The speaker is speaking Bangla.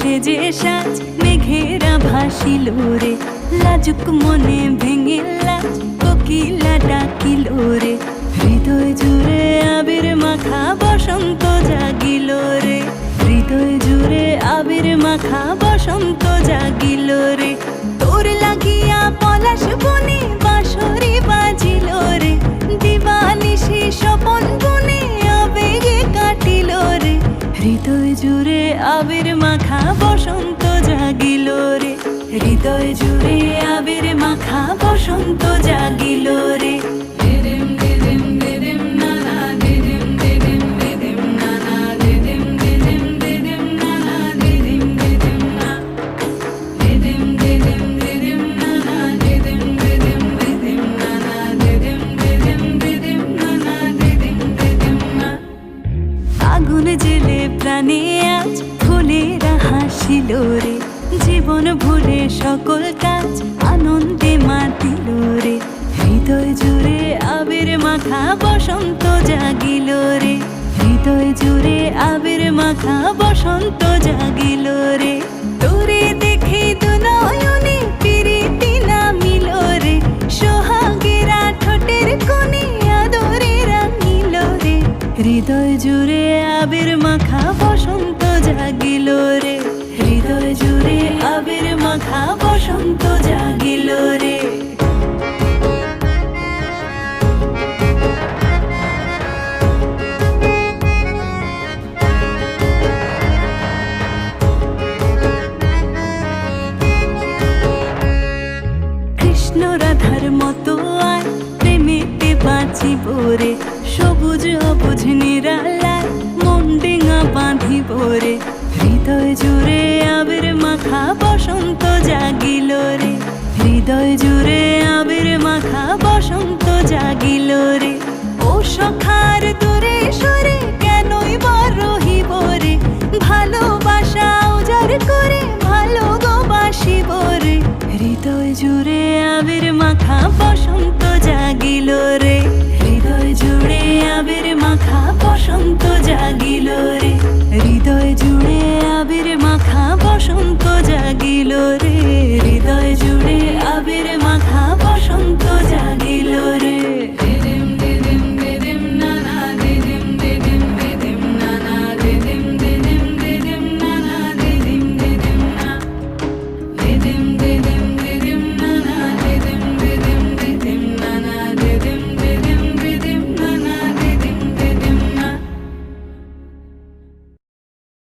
সেজে সাজ মেঘেরা ভাসিল রে, লাজুক মনে ভেঙে লাজ কোকিলা ডাকিল রে। হৃদয় জুড়ে আবির মাখা বসন্ত জাগিল রে, হৃদয় জুড়ে আবির মাখা বসন্ত জাগিল রে। তোর লাগিয়া পলাশ বনে বাঁশরি বাজিল রে, দিবানিশি স্বপন বনে আবেগে কাটিল রে। হৃদয় জুড়ে আবির মাখা বসন্ত জাগিল রে, হৃদয় জুড়ে আবির মাখা বসন্ত জাগিল রে। আগুন জেলে প্রাণে আজ ফুলেরা হাসিল রে, জীবন ভুলে সকল কাজ আনন্দে মাতিল রে। হৃদয় জুড়ে আবির মাখা বসন্ত জাগিল রে, হৃদয় জুড়ে আবির মাখা বসন্ত জাগিল রে। তোরে দেখে দু নয়নে প্রীতি নামিল রে, সোহাগেরা ঠোঁটের কোণে আদরে রাঙিল রে। হৃদয় জুড়ে আবির মাখা বসন্ত জাগিল রে, হৃদয় জুড়ে আবির মাখা বসন্ত জাগিল রে। কৃষ্ণ রাধার মতো আয় প্রেমেতে বাঁচিব রে, সবুজ অবুঝ নিরালায় মন ডেঙা বাঁধিব রে। হৃদয় জুড়ে আবির মাখা বসন্ত জাগিল রে, হৃদয় জুড়ে আবির মাখা বসন্ত জাগিল রে। ও সখার